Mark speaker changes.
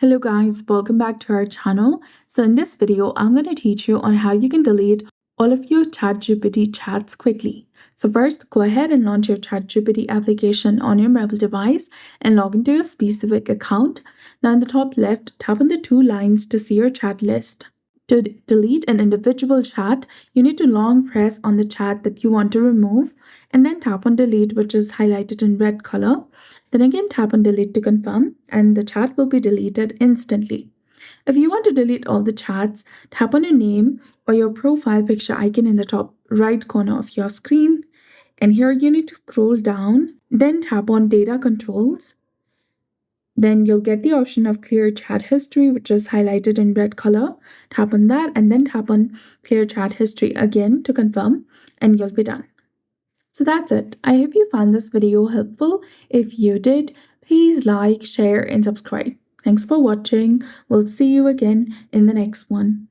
Speaker 1: Hello guys, welcome back to our channel. So in this video, I'm going to teach you on how you can delete all of your ChatGPT chats quickly. So first, go ahead and launch your ChatGPT application on your mobile device and log into your specific account. Now in the top left, tap on the two lines to see your chat list. To delete an individual chat, you need to long press on the chat that you want to remove and then tap on delete, which is highlighted in red color. Then again tap on delete to confirm and the chat will be deleted instantly. If you want to delete all the chats, tap on your name or your profile picture icon in the top right corner of your screen. And here you need to scroll down, then tap on data controls. Then you'll get the option of clear chat history, which is highlighted in red color. Tap on that and then tap on clear chat history again to confirm and you'll be done. So that's it. I hope you found this video helpful. If you did, please like, share, and subscribe. Thanks for watching. We'll see you again in the next one.